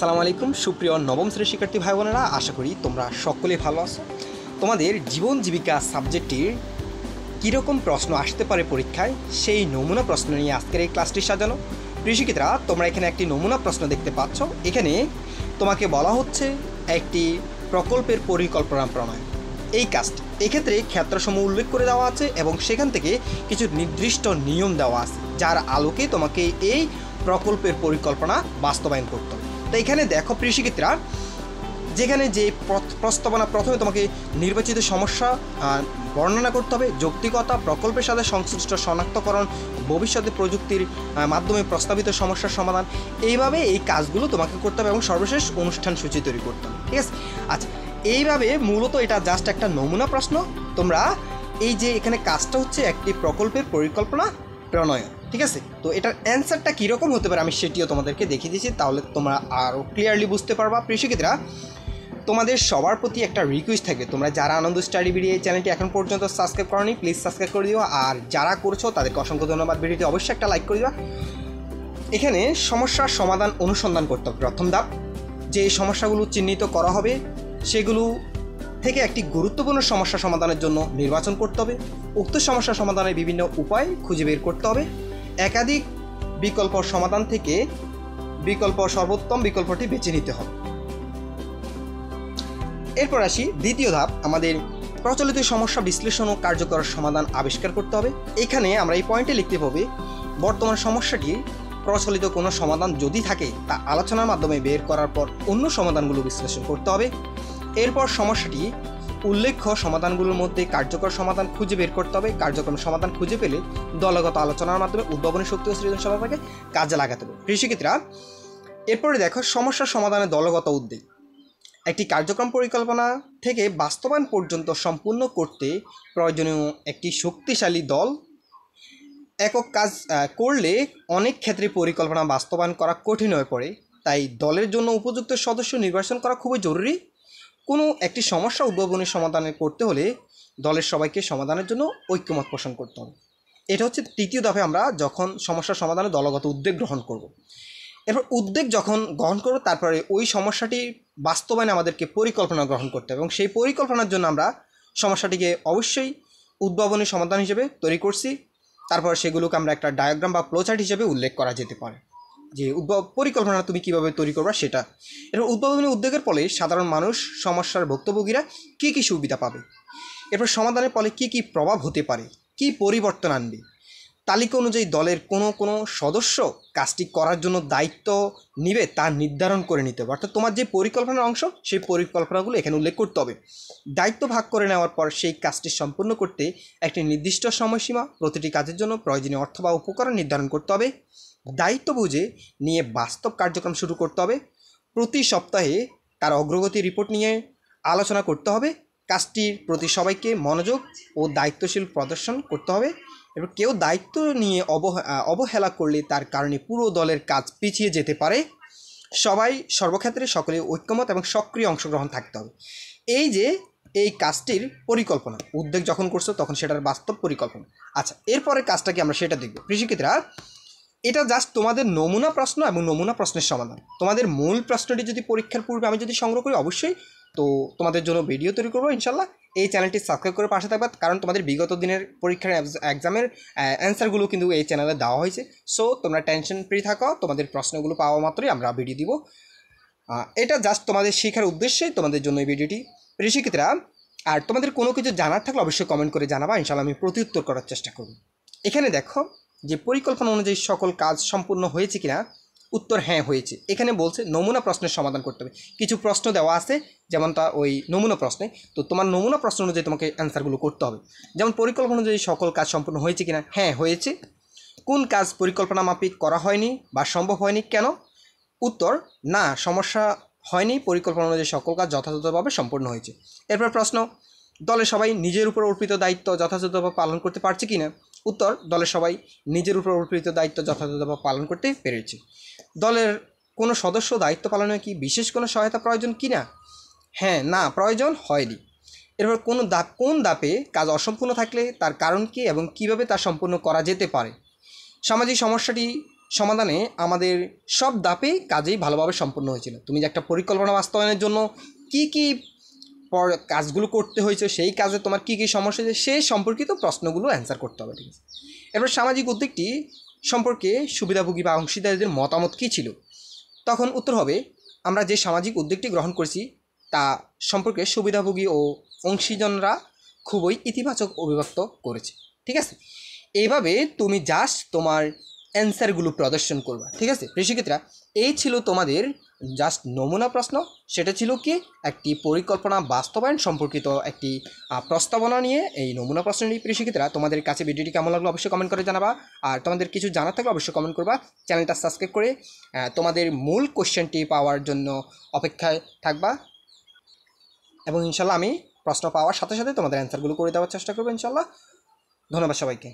আসসালামু আলাইকুম সুপ্রিয় নবম শ্রেণীর শিক্ষার্থী ভাই বোনেরা, আশা করি তোমরা সকলেই ভালো আছো। তোমাদের জীবন জীবিকা সাবজেক্টটির কীরকম প্রশ্ন আসতে পারে পরীক্ষায়, সেই নমুনা প্রশ্ন নিয়ে আজকের এই ক্লাসটি সাজানো। প্রিয় শিক্ষিতরা, তোমরা এখানে একটি নমুনা প্রশ্ন দেখতে পাচ্ছ। এখানে তোমাকে বলা হচ্ছে একটি প্রকল্পের পরিকল্পনা প্রণয়ন, এই কাজটি। এক্ষেত্রে ক্ষেত্রসমূহ উল্লেখ করে দেওয়া আছে এবং সেখান থেকে কিছু নির্দিষ্ট নিয়ম দেওয়া আছে, যার আলোকে তোমাকে এই প্রকল্পের পরিকল্পনা বাস্তবায়ন করতে হবে। তো এখানে দেখো প্রিয় শিক্ষিতরা, যেখানে যে প্রস্তাবনা প্রথমে তোমাকে নির্বাচিত সমস্যা বর্ণনা করতে হবে, যৌক্তিকতা, প্রকল্পের সাথে সংশ্লিষ্ট শনাক্তকরণ, ভবিষ্যতে প্রযুক্তির মাধ্যমে প্রস্তাবিত সমস্যার সমাধান, এইভাবে এই কাজগুলো তোমাকে করতে হবে এবং সর্বশেষ অনুষ্ঠান সূচি তৈরি করতে হবে। ঠিক আছে? আচ্ছা, এইভাবে মূলত এটা জাস্ট একটা নমুনা প্রশ্ন। তোমরা এই যে এখানে কাজটা হচ্ছে একটি প্রকল্পের পরিকল্পনা প্রণয়ন। ঠিক আছে? তো এটার অ্যান্সারটা কীরকম হতে পারে আমি সেটিও তোমাদেরকে দেখিয়ে দিয়েছি, তাহলে তোমরা আরও ক্লিয়ারলি বুঝতে পারবা। প্রিয় শিক্ষার্থীরা, তোমাদের সবার প্রতি একটা রিকোয়েস্ট থাকবে, তোমরা যারা আনন্দ স্টাডি ভিডিও এই চ্যানেলটি এখন পর্যন্ত সাবস্ক্রাইব করোনি, প্লিজ সাবস্ক্রাইব করে দিও। আর যারা করছো তাদেরকে অসংখ্য ধন্যবাদ। ভিডিওটি অবশ্যই একটা লাইক করে দিও। এখানে সমস্যার সমাধান অনুসন্ধান করতে হবে। প্রথম ধাপ, যে সমস্যাগুলো চিহ্নিত করা হবে সেগুলো থেকে একটি গুরুত্বপূর্ণ সমস্যা সমাধানের জন্য নির্বাচন করতে হবে। উক্ত সমস্যা সমাধানের বিভিন্ন উপায় খুঁজে বের করতে হবে। একাধিক বিকল্প সমাধান থেকে সর্বোত্তম বিকল্পটি বেছে নিতে হবে। এরপর আসি দ্বিতীয় ধাপ, আমাদের প্রচলিত সমস্যা বিশ্লেষণ ও কার্যকর সমাধান আবিষ্কার করতে হবে। এখানে আমরা এই পয়েন্টে লিখতে হবে, বর্তমান সমস্যাটি প্রচলিত কোনো সমাধান যদি থাকে তা আলোচনার মাধ্যমে বের করার পর অন্য সমাধানগুলো বিশ্লেষণ করতে হবে। এরপর সমস্যাটি উল্লেখ্য সমাধানগুলোর মধ্যে কার্যকর সমাধান খুঁজে বের করতে হবে। কার্যক্রম সমাধান খুঁজে পেলে দলগত আলোচনার মাধ্যমে উদ্ভাবনী শক্তি ও সৃজনশীলতাকে কাজে লাগাতে হবে। প্রিয় শিক্ষার্থীরা, এরপরে দেখো সমস্যা সমাধানে দলগত উদ্যোগ। একটি কার্যক্রম পরিকল্পনা থেকে বাস্তবায়ন পর্যন্ত সম্পূর্ণ করতে প্রয়োজনীয় একটি শক্তিশালী দল। একক কাজ করলে অনেক ক্ষেত্রে পরিকল্পনা বাস্তবায়ন করা কঠিন হয়ে পড়ে, তাই দলের জন্য উপযুক্ত সদস্য নির্বাচন করা খুবই জরুরি। কোনো একটি সমস্যা উদ্ভাবনী সমাধান করতে হলে দলের সবাইকে সমাধানের জন্য ঐক্যমত পোষণ করতে হবে। এটা হচ্ছে তৃতীয় ধাপে আমরা যখন সমস্যার সমাধানে দলগত উদ্যোগ গ্রহণ করব। এরপর উদ্যোগ যখন গ্রহণ করব, তারপরে ওই সমস্যাটি বাস্তবায়নে আমাদেরকে পরিকল্পনা গ্রহণ করতে হবে এবং সেই পরিকল্পনার জন্য আমরা সমস্যাটিকে অবশ্যই উদ্ভাবনী সমাধান হিসেবে তৈরি করছি। তারপর সেগুলোকে আমরা একটা ডায়াগ্রাম বা ফ্লোচার্ট হিসেবে উল্লেখ করা যেতে পারে, যে পরিকল্পনা তুমি কীভাবে তৈরি করবা সেটা। এরপর উদ্ভাবনী উদ্যোগের ফলে সাধারণ মানুষ, সমস্যার ভুক্তভোগীরা কী কী সুবিধা পাবে, এরপর সমাধানের ফলে কী কী প্রভাব হতে পারে, কী পরিবর্তন আনবে। তালিকা অনুযায়ী দলের কোনো সদস্য কাজটি করার জন্য দায়িত্ব নিবে তা নির্ধারণ করে নিতে হবে। অর্থাৎ তোমার যে পরিকল্পনার অংশ সেই পরিকল্পনাগুলো এখানে উল্লেখ করতে হবে। দায়িত্ব ভাগ করে নেওয়ার পর সেই কাজটি সম্পূর্ণ করতে একটি নির্দিষ্ট সময়সীমা, প্রতিটি কাজের জন্য প্রয়োজনীয় অর্থ বা উপকরণ নির্ধারণ করতে হবে। দায়িত্ব বুঝে নিয়ে বাস্তব কার্যক্রম শুরু করতে হবে। প্রতি সপ্তাহে তার অগ্রগতি রিপোর্ট নিয়ে আলোচনা করতে হবে। কাজটির প্রতি সবাইকে মনোযোগ ও দায়িত্বশীল প্রদর্শন করতে হবে। এবার কেউ দায়িত্ব নিয়ে অবহেলা করলে তার কারণে পুরো দলের কাজ পিছিয়ে যেতে পারে। সর্বক্ষেত্রে সকলে ঐক্যমত এবং সক্রিয় অংশগ্রহণ থাকতে হবে। এই যে এই কাজটির পরিকল্পনা, উদ্যোগ যখন করছো তখন সেটার বাস্তব পরিকল্পনা। আচ্ছা, এরপরে কাজটা কি আমরা সেটা দেখব। প্রিয় শিক্ষার্থীরা, এটা জাস্ট তোমাদের নমুনা প্রশ্ন এবং নমুনা প্রশ্নের সমাধান। তোমাদের মূল প্রশ্নটি যদি পরীক্ষার পূর্বে আমি যদি সংগ্রহ করি, অবশ্যই তো তোমাদের জন্য ভিডিও তৈরি করবো ইনশাল্লাহ। এই চ্যানেলটি সাবস্ক্রাইব করে পাশে থাকবে, কারণ তোমাদের বিগত দিনের পরীক্ষার এক্সামের অ্যান্সারগুলো কিন্তু এই চ্যানেলে দেওয়া হয়েছে। সো তোমরা টেনশন ফ্রি থাকো, তোমাদের প্রশ্নগুলো পাওয়া মাত্রই আমরা ভিডিও দিব। এটা জাস্ট তোমাদের শেখার উদ্দেশ্যে তোমাদের জন্য এই ভিডিওটি। প্রিয় শিক্ষার্থীরা, আর তোমাদের কোনো কিছু জানার থাকলে অবশ্যই কমেন্ট করে জানাবা, ইনশাল্লাহ আমি প্রতি উত্তর করার চেষ্টা করব। এখানে দেখো যে পরিকল্পনা অনুযায়ী সকল কাজ সম্পূর্ণ হয়েছে কিনা, উত্তর হ্যাঁ হয়েছে। এখানে বলছে নমুনা প্রশ্নের সমাধান করতে হবে। কিছু প্রশ্ন দেওয়া আছে যেমনটা ওই নমুনা প্রশ্নে, তো তোমার নমুনা প্রশ্ন অনুযায়ী তোমাকে অ্যান্সারগুলো করতে হবে। যেমন পরিকল্পনা অনুযায়ী সকল কাজ সম্পূর্ণ হয়েছে কিনা, হ্যাঁ হয়েছে। কোন কাজ পরিকল্পনা মাফিক করা হয়নি বা সম্ভব হয়নি, কেন? উত্তর না, সমস্যা হয়নি, পরিকল্পনা অনুযায়ী সকল কাজ যথাযথভাবে সম্পূর্ণ হয়েছে। এরপর প্রশ্ন, দলের সবাই নিজের উপর অর্পিত দায়িত্ব যথাযথভাবে পালন করতে পারছে কিনা। উত্তর, দলের সবাই নিজের উপর অর্পিত দায়িত্ব যথাযথভাবে পালন করতে পেরেছে। দলের কোনো সদস্য দায়িত্ব পালনে কি বিশেষ কোনো সহায়তা প্রয়োজন কিনা, হ্যাঁ না প্রয়োজন হয়নি। এরপর কোন ধাপে কাজ অসম্পূর্ণ থাকলে তার কারণ কী এবং কিভাবে তা সম্পূর্ণ করা যেতে পারে। সামাজিক সমস্যাটি সমাধানে আমাদের সব ধাপেই কাজেই ভালোভাবে সম্পন্ন হয়েছিল। তুমি যে একটা পরিকল্পনা বাস্তবায়নের জন্য কী কাজগুলো করতে হয়েছে, সেই কাজে তোমার কী কী সমস্যা হয়েছে, সেই সম্পর্কিত প্রশ্নগুলো অ্যান্সার করতে হবে, ঠিক আছে। এরপর সামাজিক উদ্যোগটি সম্পর্কে সুবিধাভোগী বা অংশীদারদের মতামত কী ছিল? তখন উত্তর হবে, আমরা যে সামাজিক উদ্যোগটি গ্রহণ করেছি তা সম্পর্কে সুবিধাভোগী ও অংশীজনরা খুবই ইতিবাচক অভিব্যক্ত করেছে, ঠিক আছে। এইভাবে তুমি জাস্ট তোমার অ্যান্সারগুলো প্রদর্শন করবা, ঠিক আছে। প্রিয় শিক্ষার্থীরা, এই ছিল তোমাদের জাস্ট নমুনা প্রশ্ন। সেটা ছিল কি, একটি পরিকল্পনা বাস্তবায়ন সম্পর্কিত একটি প্রস্তাবনা নিয়ে এই নমুনা প্রশ্নটি। প্রিয় শিক্ষার্থীরা, তোমাদের কাছে ভিডিওটি কেমন লাগলো অবশ্যই কমেন্ট করে জানাবা। আর তোমাদের কিছু জানার থাকলে অবশ্যই কমেন্ট করবা। চ্যানেলটা সাবস্ক্রাইব করে তোমাদের মূল কোশ্চেনটি পাওয়ার জন্য অপেক্ষায় থাকবা, এবং ইনশাল্লাহ আমি প্রশ্ন পাওয়ার সাথে সাথে তোমাদের অ্যান্সারগুলো করে দেওয়ার চেষ্টা করবো ইনশাল্লাহ। ধন্যবাদ সবাইকে।